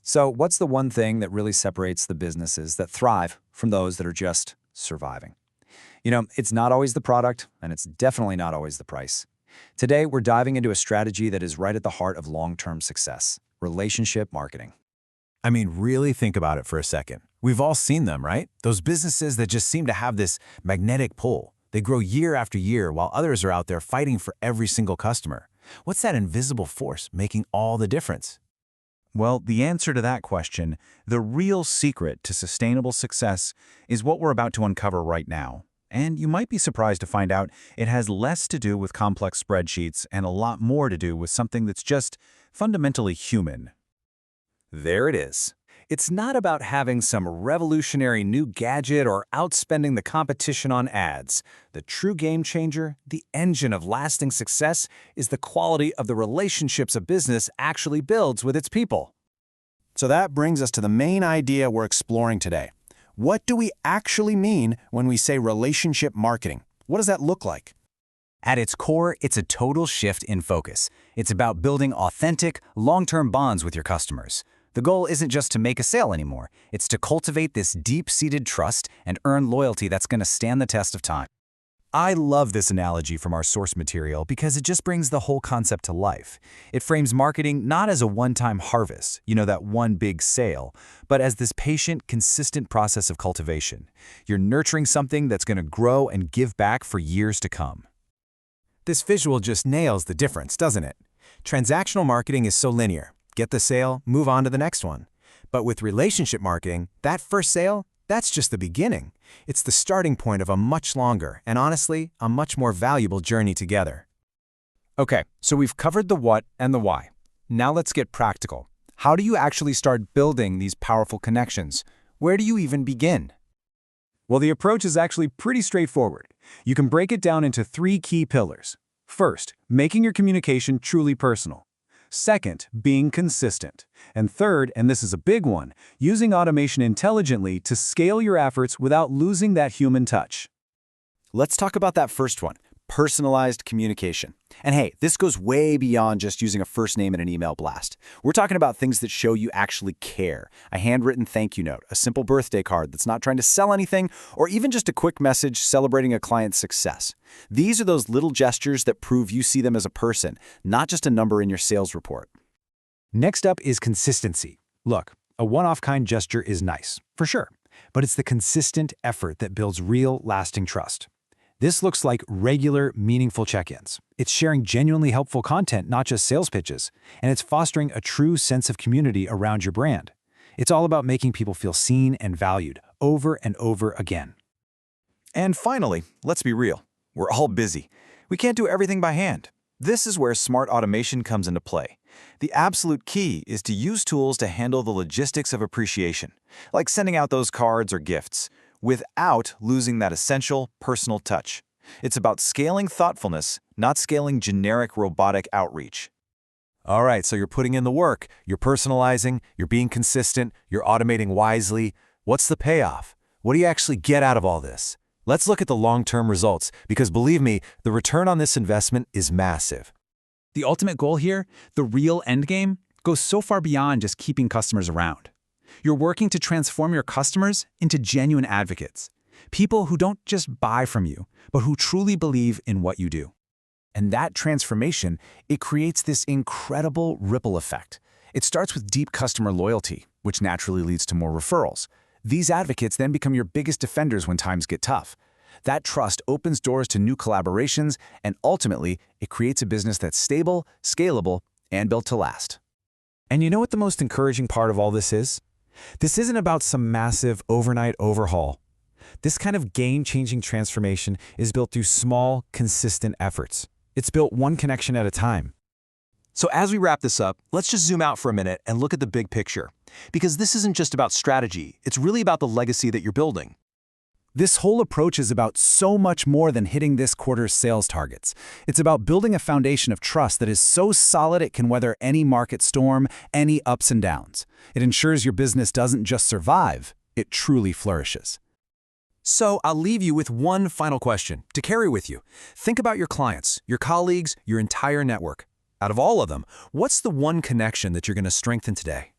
So what's the one thing that really separates the businesses that thrive from those that are just surviving? It's not always the product, and it's definitely not always the price. Today, we're diving into a strategy that is right at the heart of long-term success: relationship marketing. I mean, really think about it for a second. We've all seen them, right? Those businesses that just seem to have this magnetic pull. They grow year after year while others are out there fighting for every single customer. What's that invisible force making all the difference? Well, the answer to that question, the real secret to sustainable success, is what we're about to uncover right now. And you might be surprised to find out it has less to do with complex spreadsheets and a lot more to do with something that's just fundamentally human. There it is. It's not about having some revolutionary new gadget or outspending the competition on ads. The true game changer, the engine of lasting success, is the quality of the relationships a business actually builds with its people. So that brings us to the main idea we're exploring today. What do we actually mean when we say relationship marketing? What does that look like? At its core, it's a total shift in focus. It's about building authentic, long-term bonds with your customers. The goal isn't just to make a sale anymore. It's to cultivate this deep-seated trust and earn loyalty that's going to stand the test of time. I love this analogy from our source material because it just brings the whole concept to life. It frames marketing not as a one-time harvest, that one big sale, but as this patient, consistent process of cultivation. You're nurturing something that's going to grow and give back for years to come. This visual just nails the difference, doesn't it? Transactional marketing is so linear. Get the sale, move on to the next one. But with relationship marketing, that first sale, that's just the beginning. It's the starting point of a much longer and honestly, a much more valuable journey together. Okay, so we've covered the what and the why. Now let's get practical. How do you actually start building these powerful connections? Where do you even begin? Well, the approach is actually pretty straightforward. You can break it down into 3 key pillars. First, making your communication truly personal. Second, being consistent. And third, and this is a big one, using automation intelligently to scale your efforts without losing that human touch. Let's talk about that first one: personalized communication. And hey, this goes way beyond just using a first name in an email blast. We're talking about things that show you actually care. A handwritten thank you note, a simple birthday card that's not trying to sell anything, or even just a quick message celebrating a client's success. These are those little gestures that prove you see them as a person, not just a number in your sales report. Next up is consistency. Look, a one-off kind gesture is nice, for sure, but it's the consistent effort that builds real, lasting trust. This looks like regular, meaningful check-ins. It's sharing genuinely helpful content, not just sales pitches, and it's fostering a true sense of community around your brand. It's all about making people feel seen and valued over and over again. And finally, let's be real. We're all busy. We can't do everything by hand. This is where smart automation comes into play. The absolute key is to use tools to handle the logistics of appreciation, like sending out those cards or gifts, without losing that essential personal touch. It's about scaling thoughtfulness, not scaling generic robotic outreach. All right, so you're putting in the work, you're personalizing, you're being consistent, you're automating wisely. What's the payoff? What do you actually get out of all this? Let's look at the long-term results, because believe me, the return on this investment is massive. The ultimate goal here, the real endgame, goes so far beyond just keeping customers around. You're working to transform your customers into genuine advocates, people who don't just buy from you, but who truly believe in what you do. And that transformation, it creates this incredible ripple effect. It starts with deep customer loyalty, which naturally leads to more referrals. These advocates then become your biggest defenders when times get tough. That trust opens doors to new collaborations, and ultimately, it creates a business that's stable, scalable, and built to last. And you know what the most encouraging part of all this is? This isn't about some massive overnight overhaul. This kind of game-changing transformation is built through small, consistent efforts. It's built one connection at a time. So as we wrap this up, let's just zoom out for a minute and look at the big picture. Because this isn't just about strategy, it's really about the legacy that you're building. This whole approach is about so much more than hitting this quarter's sales targets. It's about building a foundation of trust that is so solid it can weather any market storm, any ups and downs. It ensures your business doesn't just survive, it truly flourishes. So I'll leave you with one final question to carry with you. Think about your clients, your colleagues, your entire network. Out of all of them, what's the one connection that you're going to strengthen today?